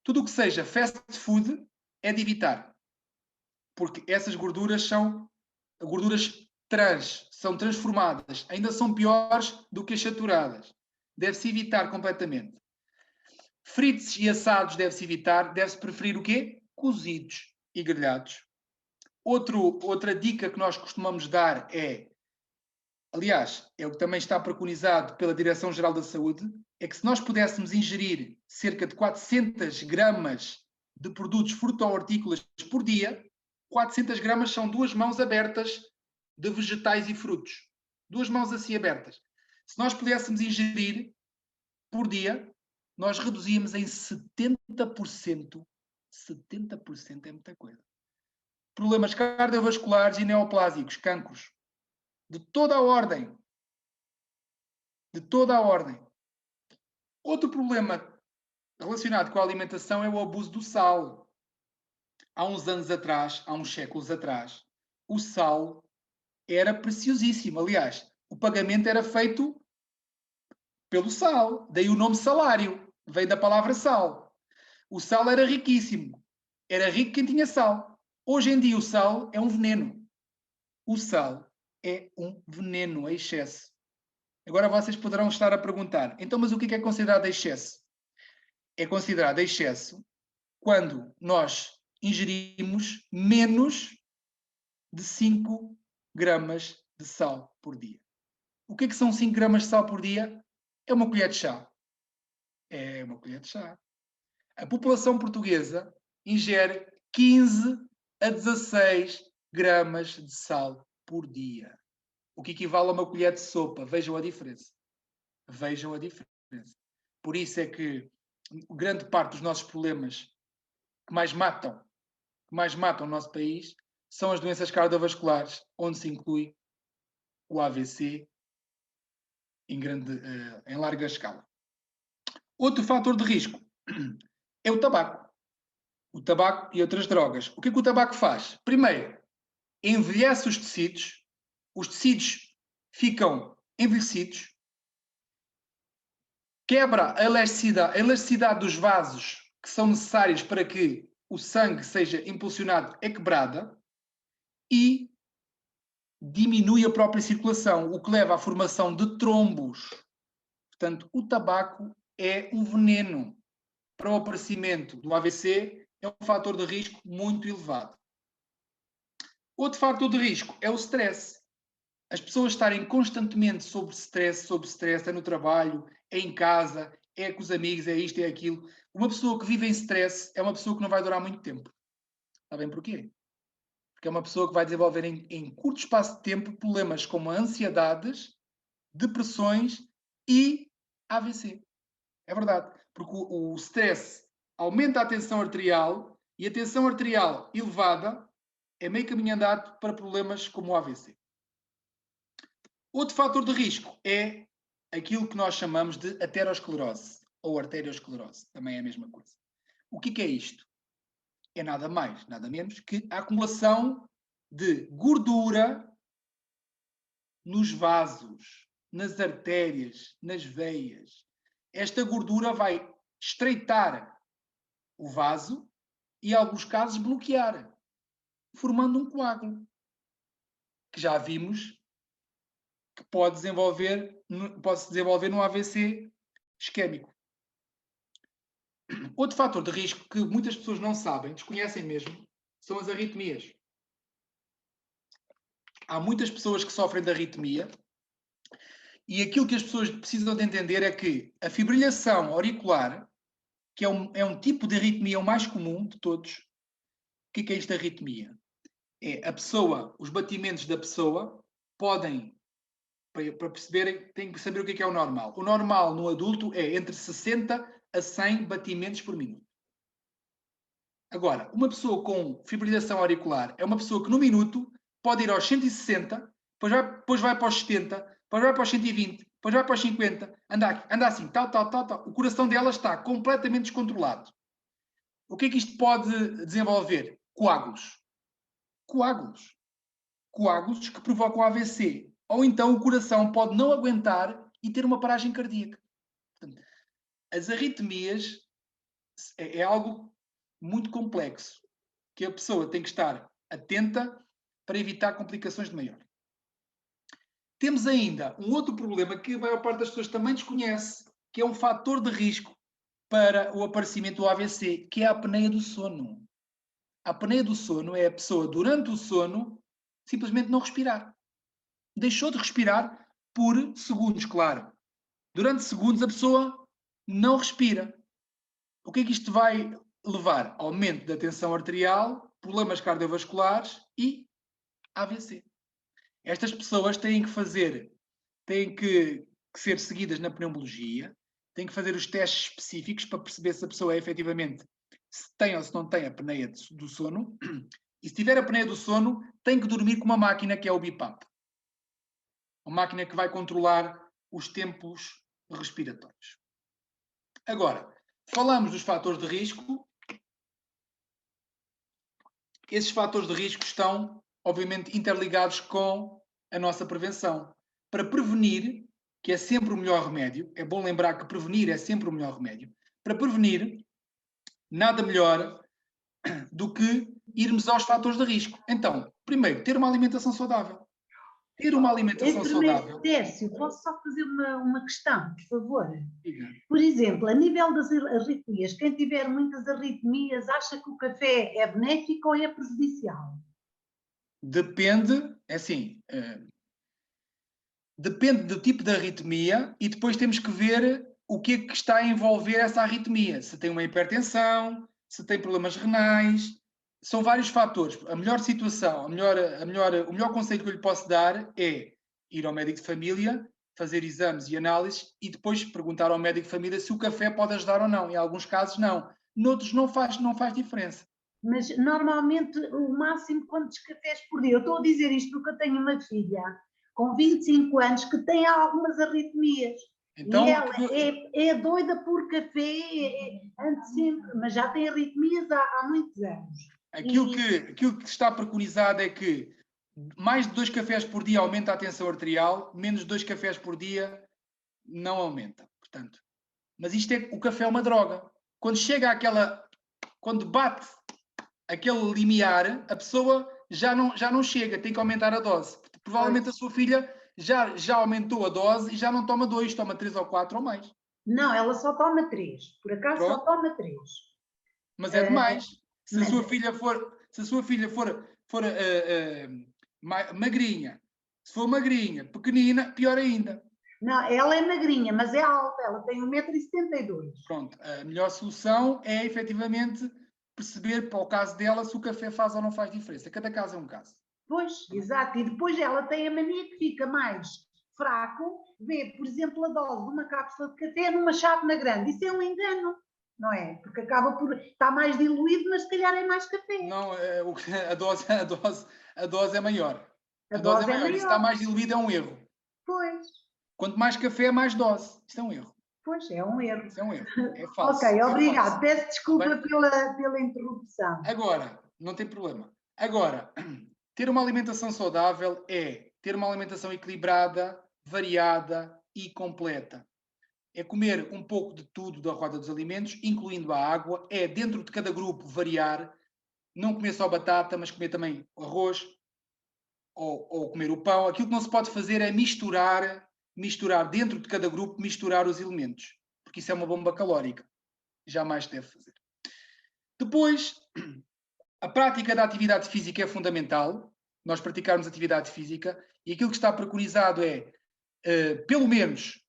tudo o que seja fast food é de evitar. Porque essas gorduras são gorduras trans, são transformadas. Ainda são piores do que as saturadas. Deve-se evitar completamente. Fritos e assados deve-se evitar. Deve-se preferir o quê? Cozidos e grelhados. Outra dica que nós costumamos dar é, aliás, é o que também está preconizado pela Direção-Geral da Saúde, é que se nós pudéssemos ingerir cerca de 400 gramas de produtos fruto-hortícolas por dia, 400 gramas são 2 mãos abertas de vegetais e frutos. 2 mãos assim abertas. Se nós pudéssemos ingerir por dia, nós reduzíamos em 70%. 70% é muita coisa. Problemas cardiovasculares e neoplásicos, cancros. De toda a ordem. De toda a ordem. Outro problema relacionado com a alimentação é o abuso do sal. Há uns anos atrás, há uns séculos atrás, o sal era preciosíssimo. Aliás, o pagamento era feito pelo sal. Daí o nome salário. Veio da palavra sal. O sal era riquíssimo. Era rico quem tinha sal. Hoje em dia o sal é um veneno. O sal é um veneno a excesso. Agora vocês poderão estar a perguntar, então, mas o que é considerado excesso? É considerado excesso quando nós ingerimos menos de 5 gramas de sal por dia. O que é que são 5 gramas de sal por dia? É uma colher de chá. É uma colher de chá. A população portuguesa ingere 15 a 16 gramas de sal por dia. O que equivale a uma colher de sopa. Vejam a diferença. Vejam a diferença. Por isso é que grande parte dos nossos problemas que mais matam o nosso país são as doenças cardiovasculares, onde se inclui o AVC em larga escala. Outro fator de risco é o tabaco. O tabaco e outras drogas. O que é que o tabaco faz? Primeiro, envelhece os tecidos ficam envelhecidos, quebra a elasticidade dos vasos que são necessários para que o sangue seja impulsionado, é quebrada, e diminui a própria circulação, o que leva à formação de trombos. Portanto, o tabaco é um veneno para o aparecimento do AVC, é um fator de risco muito elevado. Outro fator de risco é o stress. As pessoas estarem constantemente sob stress, é no trabalho, é em casa, é com os amigos, é isto, é aquilo. Uma pessoa que vive em stress é uma pessoa que não vai durar muito tempo. Sabem porquê? Porque é uma pessoa que vai desenvolver em curto espaço de tempo problemas como ansiedades, depressões e AVC. É verdade, porque o stress aumenta a tensão arterial e a tensão arterial elevada é meio caminho andado para problemas como o AVC. Outro fator de risco é aquilo que nós chamamos de aterosclerose ou arteriosclerose, também é a mesma coisa. O que é isto? É nada mais, nada menos que a acumulação de gordura nos vasos, nas artérias, nas veias. Esta gordura vai estreitar o vaso e, em alguns casos, bloquear, formando um coágulo, que já vimos que pode-se desenvolver num AVC isquémico. Outro fator de risco que muitas pessoas não sabem, desconhecem mesmo, são as arritmias. Há muitas pessoas que sofrem de arritmia e aquilo que as pessoas precisam de entender é que a fibrilhação auricular, que é um tipo de arritmia o mais comum de todos, o que é isto de arritmia? É a pessoa, os batimentos da pessoa podem, para perceberem, têm que saber o que é o normal. O normal no adulto é entre 60 a 100 batimentos por minuto. Agora, uma pessoa com fibrilação auricular é uma pessoa que no minuto pode ir aos 160, depois vai para os 70, depois vai para os 120, depois vai para os 50, anda assim, tal. O coração dela está completamente descontrolado. O que é que isto pode desenvolver? Coágulos. Coágulos que provocam AVC. Ou então o coração pode não aguentar e ter uma paragem cardíaca. Portanto, as arritmias é algo muito complexo, que a pessoa tem que estar atenta para evitar complicações de maior. Temos ainda um outro problema que a maior parte das pessoas também desconhece, que é um fator de risco para o aparecimento do AVC, que é a apneia do sono. A apneia do sono é a pessoa, durante o sono, simplesmente não respirar. Deixou de respirar por segundos, claro. Durante segundos a pessoa não respira. O que é que isto vai levar? Aumento da tensão arterial, problemas cardiovasculares e AVC. Estas pessoas têm que ser seguidas na pneumologia, têm que fazer os testes específicos para perceber se a pessoa é efetivamente se tem ou se não tem a apneia do sono. E se tiver a apneia do sono, tem que dormir com uma máquina que é o BiPAP. Uma máquina que vai controlar os tempos respiratórios. Agora, falamos dos fatores de risco. Esses fatores de risco estão, obviamente, interligados com a nossa prevenção. Para prevenir, que é sempre o melhor remédio, é bom lembrar que prevenir é sempre o melhor remédio. Para prevenir, nada melhor do que irmos aos fatores de risco. Então, primeiro, ter uma alimentação saudável. Ter uma alimentação saudável. Tércio, posso só fazer uma questão, por favor? Diga. Por exemplo, a nível das arritmias, quem tiver muitas arritmias acha que o café é benéfico ou é prejudicial? Depende, é assim, depende do tipo de arritmia e depois temos que ver o que é que está a envolver essa arritmia. Se tem uma hipertensão, se tem problemas renais, são vários fatores. A melhor situação, o melhor conselho que eu lhe posso dar é ir ao médico de família, fazer exames e análises e depois perguntar ao médico de família se o café pode ajudar ou não. Em alguns casos, não. noutros não faz diferença. Mas normalmente o máximo quantos cafés por dia? Eu estou a dizer isto porque eu tenho uma filha com 25 anos que tem algumas arritmias. Então, E ela é doida por café, antes sempre, mas já tem arritmias há muitos anos. aquilo que está preconizado é que mais de 2 cafés por dia aumenta a tensão arterial, menos de 2 cafés por dia não aumenta. Portanto, mas o café é uma droga. Quando chega quando bate aquele limiar, a pessoa já não chega, tem que aumentar a dose. Provavelmente a sua filha já aumentou a dose e já não toma 2, toma 3 ou 4 ou mais. Não, ela só toma 3. Por acaso Pronto. só toma 3. Mas é demais. Se a mas- sua filha for magrinha, se for magrinha, pequenina, pior ainda. Não, ela é magrinha, mas é alta, ela tem 1,72 m. Pronto, a melhor solução é efetivamente perceber, para o caso dela, se o café faz ou não faz diferença. Cada caso é um caso. Pois, exato. E depois ela tem a mania que fica mais fraco, vê, por exemplo, a dose de uma cápsula de café numa chávena grande. Isso é um engano, não é? Porque acaba por estar mais diluído, mas se calhar é mais café. Não, a dose é maior. A dose é maior. E se está mais diluído é um erro. Pois. Quanto mais café, mais dose. Isto é um erro. Pois, é um erro. Isso é um erro. É falso. Ok, É obrigado. falso. Peço desculpa pela interrupção. Agora, não tem problema. Agora, ter uma alimentação saudável é ter uma alimentação equilibrada, variada e completa. É comer um pouco de tudo da roda dos alimentos, incluindo a água. É, dentro de cada grupo, variar. Não comer só batata, mas comer também arroz ou comer o pão. Aquilo que não se pode fazer é misturar dentro de cada grupo, misturar os elementos. Porque isso é uma bomba calórica. Jamais se deve fazer. Depois, a prática da atividade física é fundamental. Nós praticarmos atividade física e aquilo que está preconizado é pelo menos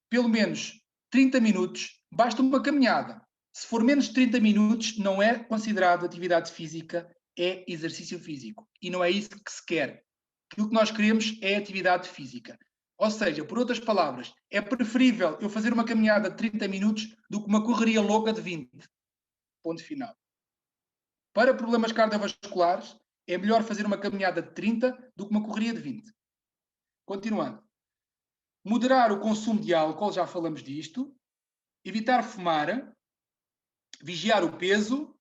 30 minutos, basta uma caminhada. Se for menos de 30 minutos, não é considerado atividade física, é exercício físico. E não é isso que se quer. Aquilo que nós queremos é atividade física. Ou seja, por outras palavras, é preferível eu fazer uma caminhada de 30 minutos do que uma correria louca de 20. Ponto final. Para problemas cardiovasculares, é melhor fazer uma caminhada de 30 do que uma correria de 20. Continuando. Moderar o consumo de álcool, já falamos disto. Evitar fumar. Vigiar o peso.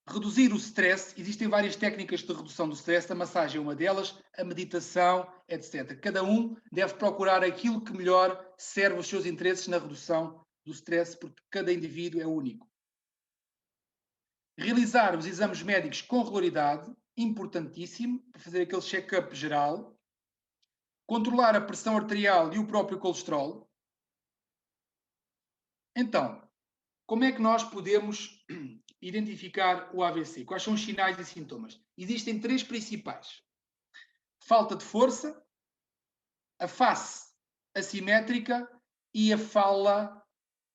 Reduzir o stress. Existem várias técnicas de redução do stress. A massagem é uma delas. A meditação, etc. Cada um deve procurar aquilo que melhor serve os seus interesses na redução do stress, porque cada indivíduo é único. Realizar os exames médicos com regularidade, importantíssimo, para fazer aquele check-up geral. Controlar a pressão arterial e o próprio colesterol. Então, como é que nós podemos identificar o AVC? Quais são os sinais e sintomas? Existem 3 principais. Falta de força, a face assimétrica e a fala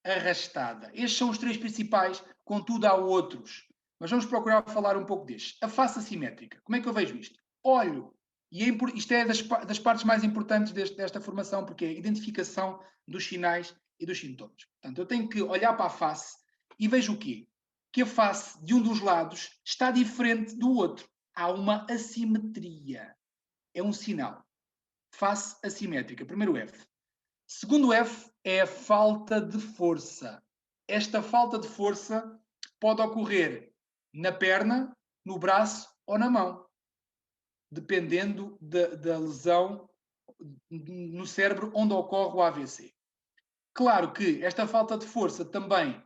arrastada. Estes são os 3 principais, contudo há outros. Mas vamos procurar falar um pouco destes. A face assimétrica. Como é que eu vejo isto? Olho. E isto é das partes mais importantes desta formação, porque é a identificação dos sinais e dos sintomas. Portanto, eu tenho que olhar para a face e vejo o quê? Que a face de um dos lados está diferente do outro. Há uma assimetria. É um sinal. Face assimétrica. Primeiro F. Segundo F é a falta de força. Esta falta de força pode ocorrer na perna, no braço ou na mão, dependendo da lesão no cérebro onde ocorre o AVC. Claro que esta falta de força também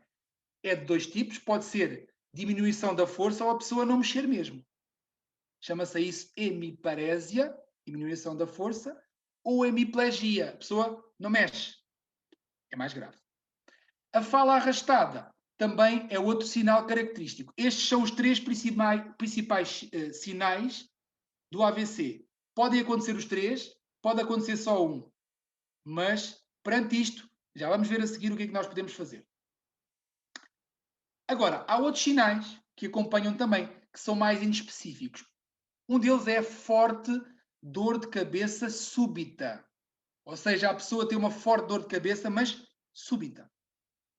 é de 2 tipos, pode ser diminuição da força ou a pessoa não mexer mesmo. Chama-se isso hemiparésia, diminuição da força, ou hemiplegia, a pessoa não mexe. É mais grave. A fala arrastada também é outro sinal característico. Estes são os 3 principais sinais do AVC. Podem acontecer os 3, pode acontecer só um. Mas, perante isto, já vamos ver a seguir o que é que nós podemos fazer. Agora, há outros sinais que acompanham também, que são mais inespecíficos. Um deles é forte dor de cabeça súbita. Ou seja, a pessoa tem uma forte dor de cabeça, mas súbita.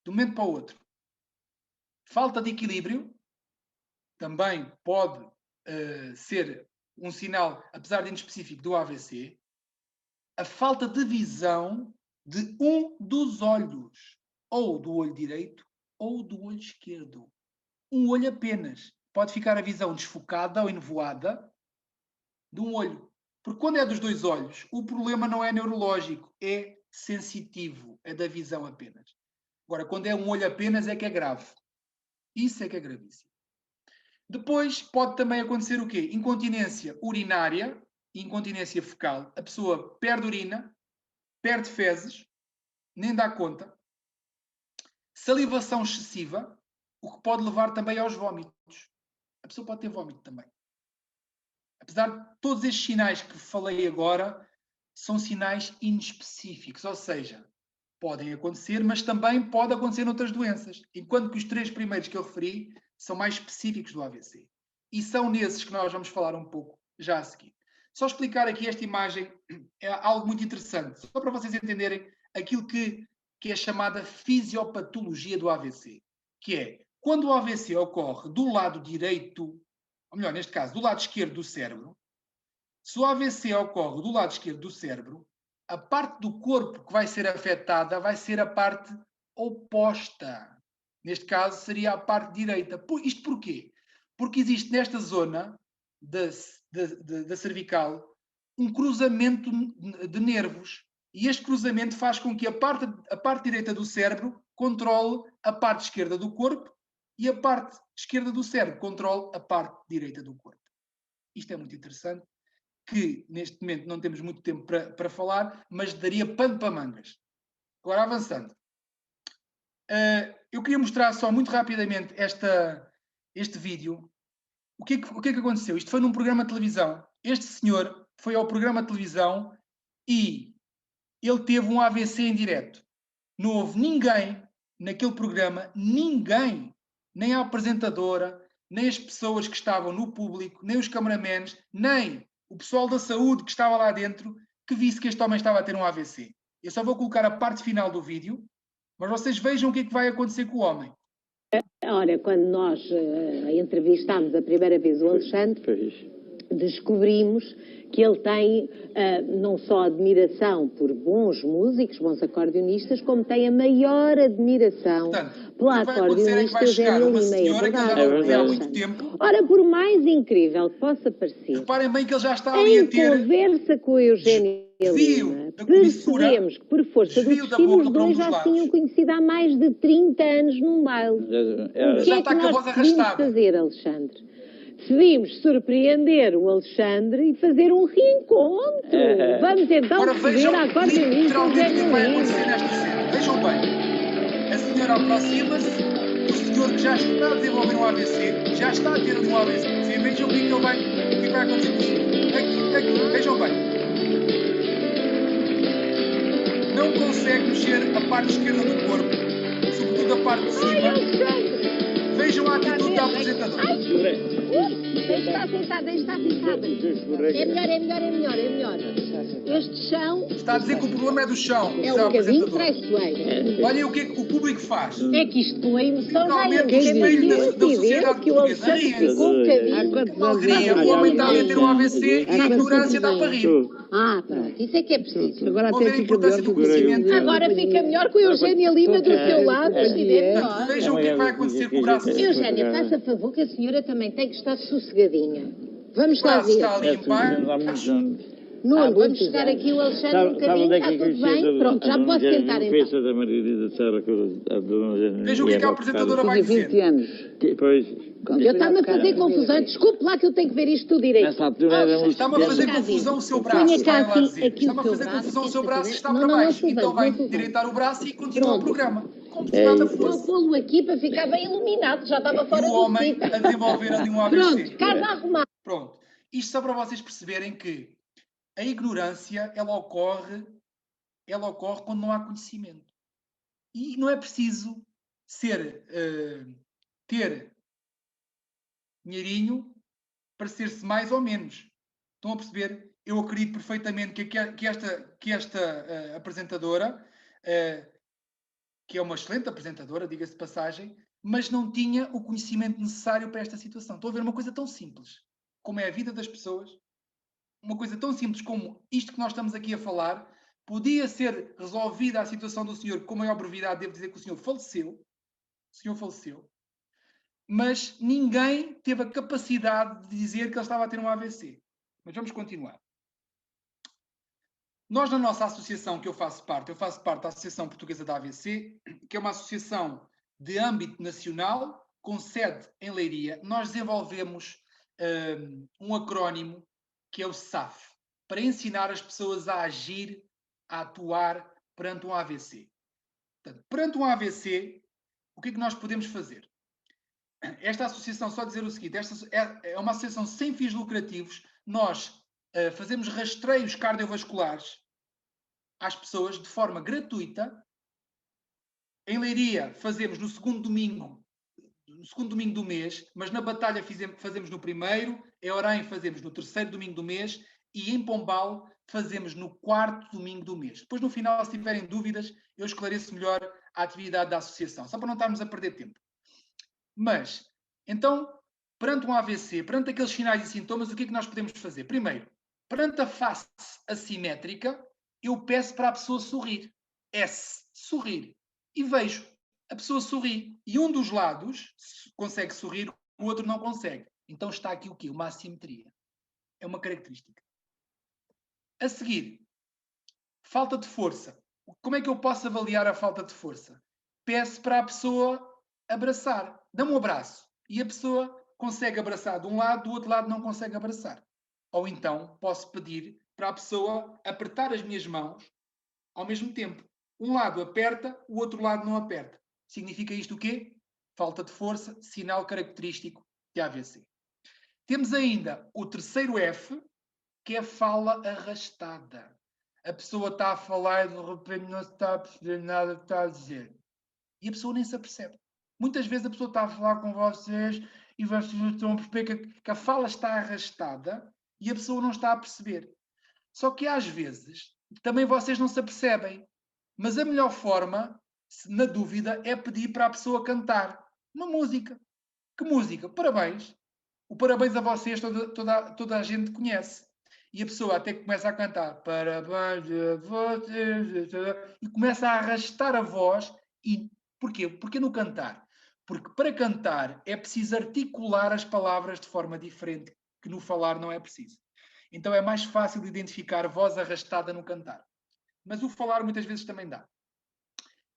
De um momento para o outro. Falta de equilíbrio também pode ser um sinal, apesar de inespecífico, do AVC. A falta de visão de um dos olhos, ou do olho direito ou do olho esquerdo. Um olho apenas. Pode ficar a visão desfocada ou enevoada de um olho. Porque quando é dos dois olhos, o problema não é neurológico, é sensitivo, é da visão apenas. Agora, quando é um olho apenas, é que é grave. Isso é que é gravíssimo. Depois pode também acontecer o quê? Incontinência urinária e incontinência fecal. A pessoa perde urina, perde fezes, nem dá conta. Salivação excessiva, o que pode levar também aos vómitos. A pessoa pode ter vómito também. Apesar de todos estes sinais que falei agora, são sinais inespecíficos, ou seja, podem acontecer, mas também pode acontecer noutras doenças, enquanto que os 3 primeiros que eu referi são mais específicos do AVC. E são nesses que nós vamos falar um pouco já a seguir. Só explicar aqui esta imagem é algo muito interessante, só para vocês entenderem aquilo que é chamada fisiopatologia do AVC, que é quando o AVC ocorre do lado direito, ou melhor, neste caso, do lado esquerdo do cérebro. Se o AVC ocorre do lado esquerdo do cérebro, a parte do corpo que vai ser afetada vai ser a parte oposta. Neste caso, seria a parte direita. Isto porquê? Porque existe nesta zona da cervical um cruzamento de nervos. E este cruzamento faz com que a parte direita do cérebro controle a parte esquerda do corpo e a parte esquerda do cérebro controle a parte direita do corpo. Isto é muito interessante, que neste momento não temos muito tempo para falar, mas daria pano para mangas. Agora, avançando. Eu queria mostrar só muito rapidamente este vídeo. O que é que aconteceu? Isto foi num programa de televisão. Este senhor foi ao programa de televisão e ele teve um AVC em direto. Não houve ninguém naquele programa, ninguém, nem a apresentadora, nem as pessoas que estavam no público, nem os cameramans, nem o pessoal da saúde que estava lá dentro, que visse que este homem estava a ter um AVC. Eu só vou colocar a parte final do vídeo, mas vocês vejam o que é que vai acontecer com o homem. Ora, quando nós entrevistámos a primeira vez o Alexandre, descobrimos que ele tem não só admiração por bons músicos, bons acordeonistas, como tem a maior admiração pela acordeonista Eugénia Lima. É verdade. Há muito tempo. Ora, por mais incrível que possa parecer, reparem bem que ele já está ali a ter... Em conversa com a Eugénia Lima, percebemos que por força do destino os dois já tinham conhecido há mais de 30 anos num baile. O que é que nós decidimos fazer, Alexandre? Decidimos surpreender o Alexandre e fazer um reencontro. Vamos então perceber a acordeonista Eugénia Lima. Vejam bem, a senhora aproxima-se, o senhor que já está a desenvolver um AVC, já está a ter um AVC, vejam o que vai acontecer com o senhor. Aqui, vejam bem. Não consegue mexer a parte esquerda do corpo, sobretudo a parte de cima. Vejam a atitude da apresentadora. Deixa estar sentada. É melhor. Este chão... Está a dizer que o problema é do chão. É um bocadinho traiçoeiro. Olha o que é que o público faz. É que isto com a emoção vai o espelho da sociedade que o Alexandre ficou um bocadinho... O homem está a ter um AVC e a ignorância dá para rir. Pronto, isso é que é preciso. Agora até fica melhor. Agora fica melhor com a Eugénia Lima do seu lado. Vejam o que é que vai acontecer com o braço. Eugénia, faça favor que a senhora também tem que estar sossegadinha. Vamos lá ver. Está ali embaixo. Nuno, vamos chegar aqui o Alexandre um bocadinho, está tudo bem? Pronto, já posso sentar então. Vejam o que é que a apresentadora vai dizer. 20 anos. Eu estava a fazer confusão, desculpe lá que eu tenho que ver isto tudo direito. Está-me a fazer confusão o seu braço, está-me a fazer confusão o seu braço, está para baixo. Então vai endireitar o braço e continua o programa. Como se nada fosse. Vou pô-lo aqui para ficar bem iluminado, já estava fora do sítio. O homem a desenvolver ali um AVC. Pronto, casa arrumada. Pronto, isto só para vocês perceberem que a ignorância, ela ocorre quando não há conhecimento. E não é preciso ter dinheirinho para ser-se mais ou menos. Estão a perceber? Eu acredito perfeitamente que esta apresentadora, que é uma excelente apresentadora, diga-se de passagem, mas não tinha o conhecimento necessário para esta situação. Estou a ver uma coisa tão simples, como é a vida das pessoas, uma coisa tão simples como isto que nós estamos aqui a falar, podia ser resolvida a situação do senhor com maior brevidade. Devo dizer que o senhor faleceu, mas ninguém teve a capacidade de dizer que ele estava a ter um AVC. Mas vamos continuar. Nós, na nossa associação, que eu faço parte da Associação Portuguesa da AVC, que é uma associação de âmbito nacional, com sede em Leiria. Nós desenvolvemos um acrónimo que é o SAF, para ensinar as pessoas a agir, a atuar perante um AVC. Portanto, perante um AVC, o que é que nós podemos fazer? Esta associação, só dizer o seguinte, esta é uma associação sem fins lucrativos. Nós fazemos rastreios cardiovasculares às pessoas de forma gratuita. Em Leiria fazemos no segundo domingo do mês, mas na Batalha fazemos no primeiro, em Orem fazemos no terceiro domingo do mês e em Pombal fazemos no quarto domingo do mês. Depois, no final, se tiverem dúvidas, eu esclareço melhor a atividade da associação, só para não estarmos a perder tempo. Mas, então, perante um AVC, perante aqueles sinais e sintomas, o que é que nós podemos fazer? Primeiro, perante a face assimétrica, eu peço para a pessoa sorrir. Sorrir. E vejo, a pessoa sorri. E um dos lados consegue sorrir, o outro não consegue. Então está aqui o quê? Uma assimetria. É uma característica. A seguir, falta de força. Como é que eu posso avaliar a falta de força? Peço para a pessoa abraçar. Dá-me um abraço. E a pessoa consegue abraçar de um lado, do outro lado não consegue abraçar. Ou então posso pedir para a pessoa apertar as minhas mãos ao mesmo tempo. Um lado aperta, o outro lado não aperta. Significa isto o quê? Falta de força, sinal característico de AVC. Temos ainda o terceiro F, que é a fala arrastada. A pessoa está a falar e de repente não está a perceber nada que está a dizer. E a pessoa nem se apercebe. Muitas vezes a pessoa está a falar com vocês e vocês estão a perceber que a fala está arrastada e a pessoa não está a perceber. Só que às vezes também vocês não se apercebem. Mas a melhor forma, na dúvida, é pedir para a pessoa cantar uma música. Que música? Parabéns. O parabéns a vocês toda a gente conhece. E a pessoa até começa a cantar parabéns a vocês e começa a arrastar a voz. E porquê? Porque no cantar? Porque para cantar é preciso articular as palavras de forma diferente, que no falar não é preciso. Então é mais fácil de identificar voz arrastada no cantar. Mas o falar muitas vezes também dá.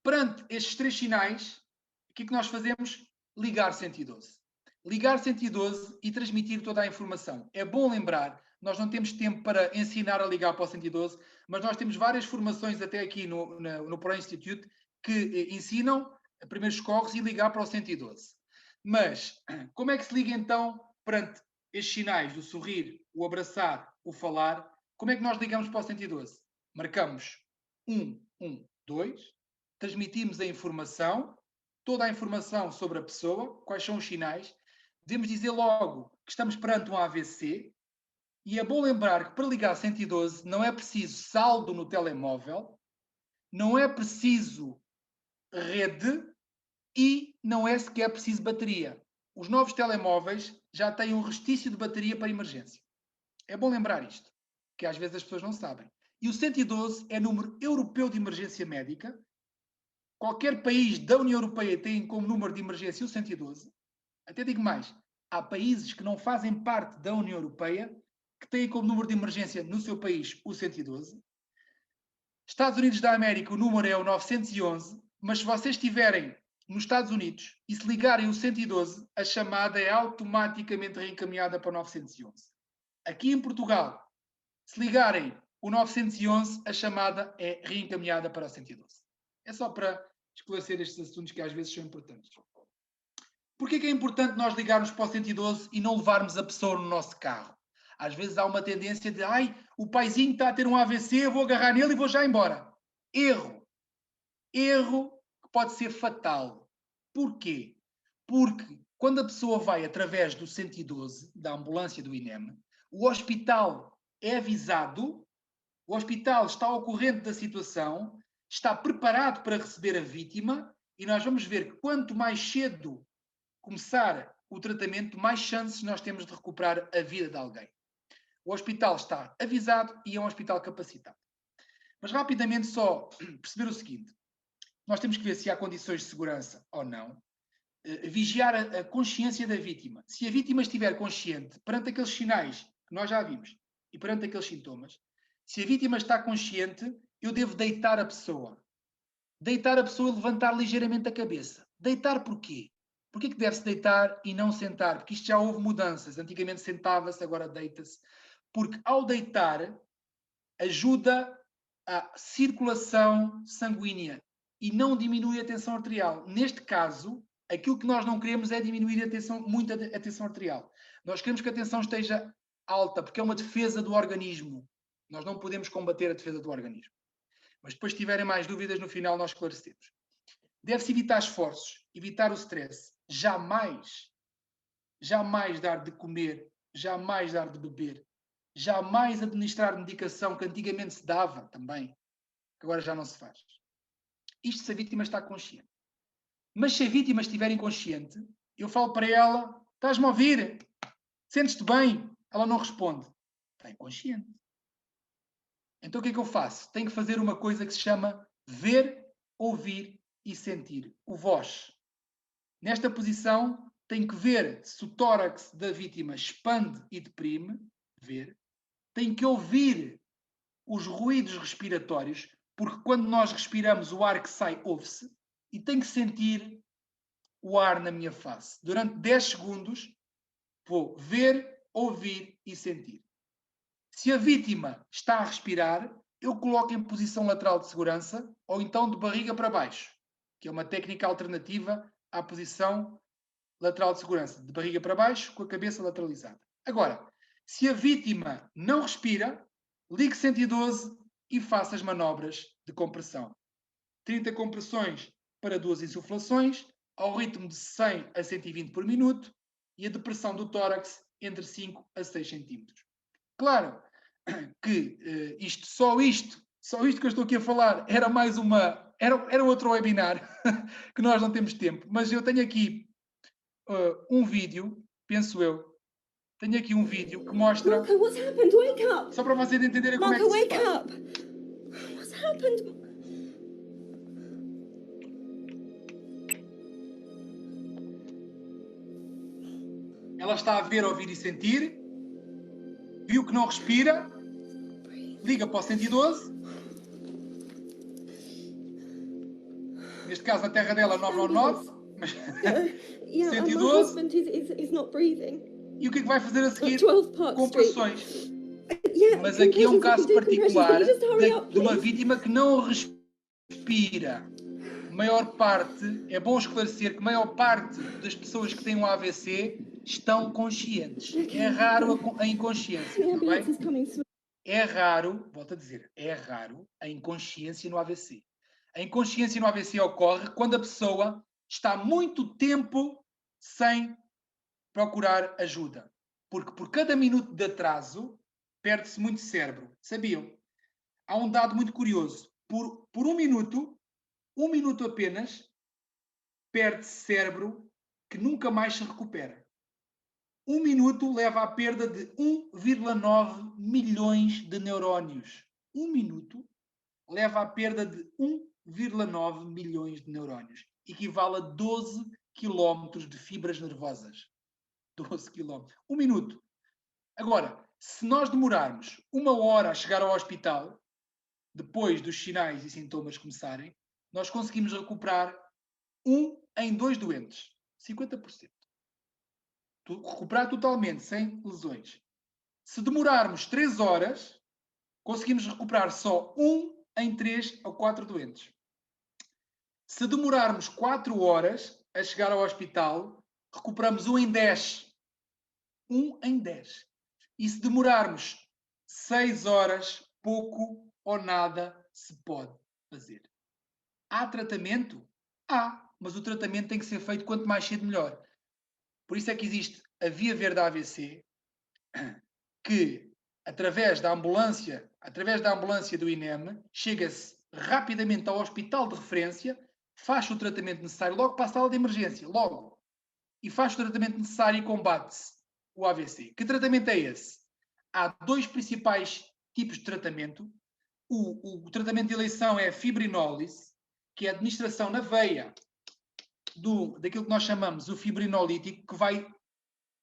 Perante estes três sinais, o que é que nós fazemos? Ligar 112. Ligar 112 e transmitir toda a informação. É bom lembrar, nós não temos tempo para ensinar a ligar para o 112, mas nós temos várias formações até aqui no Pro Institute que ensinam primeiros socorros e ligar para o 112. Mas como é que se liga então perante estes sinais do sorrir, o abraçar, o falar? Como é que nós ligamos para o 112? Marcamos 112, transmitimos a informação, toda a informação sobre a pessoa, quais são os sinais, devemos dizer logo que estamos perante um AVC, e é bom lembrar que para ligar 112 não é preciso saldo no telemóvel, não é preciso rede e não é sequer preciso bateria. Os novos telemóveis já têm um restício de bateria para emergência. É bom lembrar isto, que às vezes as pessoas não sabem. E o 112 é número europeu de emergência médica. Qualquer país da União Europeia tem como número de emergência o 112. Até digo mais, há países que não fazem parte da União Europeia que têm como número de emergência no seu país o 112. Estados Unidos da América, o número é o 911, mas se vocês estiverem nos Estados Unidos e se ligarem o 112, a chamada é automaticamente reencaminhada para o 911. Aqui em Portugal, se ligarem o 911, a chamada é reencaminhada para o 112. É só para esclarecer estes assuntos que às vezes são importantes. Porquê que é importante nós ligarmos para o 112 e não levarmos a pessoa no nosso carro? Às vezes há uma tendência de, o paizinho está a ter um AVC, eu vou agarrar nele e vou já embora. Erro. Erro que pode ser fatal. Porquê? Porque quando a pessoa vai através do 112, da ambulância do INEM, o hospital é avisado, o hospital está ao corrente da situação, está preparado para receber a vítima e nós vamos ver que quanto mais cedo começar o tratamento, mais chances nós temos de recuperar a vida de alguém. O hospital está avisado e é um hospital capacitado. Mas rapidamente só perceber o seguinte, nós temos que ver se há condições de segurança ou não, vigiar a consciência da vítima. Se a vítima estiver consciente perante aqueles sinais que nós já vimos e perante aqueles sintomas, se a vítima está consciente, eu devo deitar a pessoa. Deitar a pessoa e levantar ligeiramente a cabeça. Deitar porquê? Porquê que deve-se deitar e não sentar? Porque isto já houve mudanças. Antigamente sentava-se, agora deita-se. Porque ao deitar, ajuda a circulação sanguínea e não diminui a tensão arterial. Neste caso, aquilo que nós não queremos é diminuir muito a tensão arterial. Nós queremos que a tensão esteja alta, porque é uma defesa do organismo. Nós não podemos combater a defesa do organismo. Mas depois, se tiverem mais dúvidas, no final nós esclarecemos. Deve-se evitar esforços, evitar o stress. Jamais dar de comer, jamais dar de beber, jamais administrar medicação que antigamente se dava também, que agora já não se faz. Isto se a vítima está consciente. Mas se a vítima estiver inconsciente, eu falo para ela, estás-me a ouvir? Sentes-te bem? Ela não responde. Está inconsciente. Então o que é que eu faço? Tenho que fazer uma coisa que se chama ver, ouvir e sentir. O voz. Nesta posição, tenho que ver se o tórax da vítima expande e deprime. Ver. Tenho que ouvir os ruídos respiratórios, porque quando nós respiramos, o ar que sai ouve-se. E tenho que sentir o ar na minha face. Durante 10 segundos, vou ver, ouvir e sentir. Se a vítima está a respirar, eu coloco em posição lateral de segurança ou então de barriga para baixo, que é uma técnica alternativa à posição lateral de segurança, de barriga para baixo com a cabeça lateralizada. Agora, se a vítima não respira, ligue 112 e faça as manobras de compressão. 30 compressões para 2 insuflações, ao ritmo de 100 a 120 por minuto e a depressão do tórax entre 5 a 6 centímetros. Claro que só isto que eu estou aqui a falar era outro webinar que nós não temos tempo, mas eu tenho aqui um vídeo, penso eu, tenho aqui um vídeo que mostra... Marco, what's happened? Wake up! Só para vocês entenderem como Marco, é que se faz. wake up! What's happened? Ela está a ver, ouvir e sentir. Viu que não respira. Liga para o 112. Neste caso, na terra dela, 999. Mas 112. E o que é que vai fazer a seguir? Compressões. Mas aqui é um caso particular de uma vítima que não respira. É bom esclarecer que a maior parte das pessoas que têm um AVC estão conscientes. É raro a inconsciência, está bem? É raro, volto a dizer, é raro a inconsciência no AVC. A inconsciência no AVC ocorre quando a pessoa está muito tempo sem procurar ajuda. Porque por cada minuto de atraso, perde-se muito cérebro. Sabiam? Há um dado muito curioso. Por um minuto apenas, perde-se cérebro que nunca mais se recupera. 1 minuto leva à perda de 1,9 milhões de neurónios. 1 minuto leva à perda de 1,9 milhões de neurónios. Equivale a 12 quilómetros de fibras nervosas. 12 quilómetros. 1 minuto. Agora, se nós demorarmos 1 hora a chegar ao hospital, depois dos sinais e sintomas começarem, nós conseguimos recuperar 1 em 2 doentes. 50%. Recuperar totalmente, sem lesões. Se demorarmos 3 horas, conseguimos recuperar só 1 em 3 ou 4 doentes. Se demorarmos 4 horas a chegar ao hospital, recuperamos 1 em 10. 1 em 10. E se demorarmos 6 horas, pouco ou nada se pode fazer. Há tratamento? Há, mas o tratamento tem que ser feito quanto mais cedo melhor. Por isso é que existe a Via Verde AVC, que através da ambulância do INEM, chega-se rapidamente ao hospital de referência, faz o tratamento necessário, logo para a sala de emergência, logo. E faz o tratamento necessário e combate-se o AVC. Que tratamento é esse? Há 2 principais tipos de tratamento. O tratamento de eleição é a fibrinólise, que é a administração na veia daquilo que nós chamamos o fibrinolítico, que vai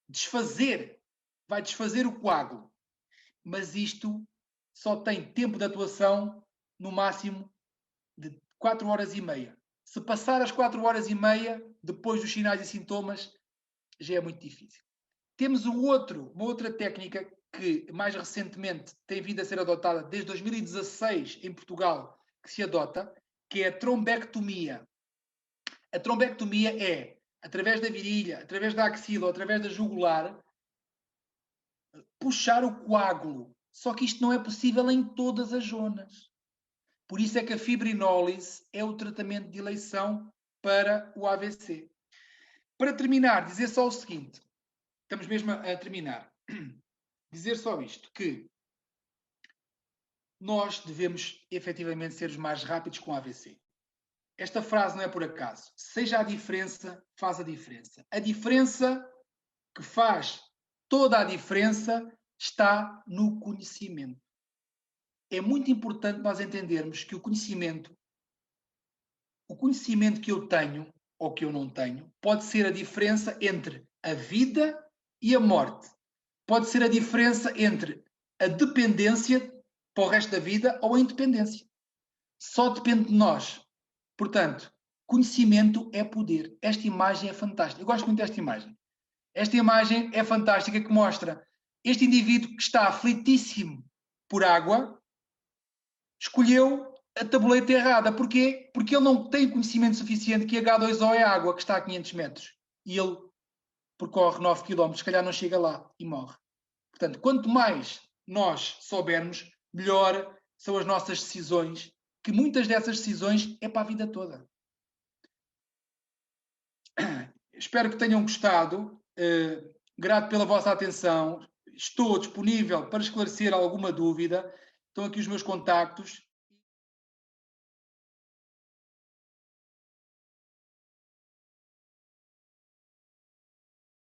desfazer o coágulo. Mas isto só tem tempo de atuação no máximo de 4 horas e meia. Se passar as 4 horas e meia, depois dos sinais e sintomas, já é muito difícil. Temos uma outra técnica que mais recentemente tem vindo a ser adotada desde 2016 em Portugal, que se adota, que é a trombectomia. A trombectomia é, através da virilha, através da axila ou através da jugular, puxar o coágulo. Só que isto não é possível em todas as zonas. Por isso é que a fibrinólise é o tratamento de eleição para o AVC. Para terminar, dizer só o seguinte. Estamos mesmo a terminar. Dizer só isto, que nós devemos efetivamente ser os mais rápidos com o AVC. Esta frase não é por acaso. Seja a diferença, faz a diferença. A diferença que faz toda a diferença está no conhecimento. É muito importante nós entendermos que o conhecimento que eu tenho ou que eu não tenho, pode ser a diferença entre a vida e a morte. Pode ser a diferença entre a dependência para o resto da vida ou a independência. Só depende de nós. Portanto, conhecimento é poder. Esta imagem é fantástica. Eu gosto muito desta imagem. Esta imagem é fantástica, que mostra este indivíduo que está aflitíssimo por água, escolheu a tabuleta errada. Porquê? Porque ele não tem conhecimento suficiente que H2O é água, que está a 500 metros. E ele percorre 9 km, se calhar não chega lá e morre. Portanto, quanto mais nós soubermos, melhor são as nossas decisões, que muitas dessas decisões é para a vida toda. Espero que tenham gostado. Grato pela vossa atenção. Estou disponível para esclarecer alguma dúvida. Estão aqui os meus contactos.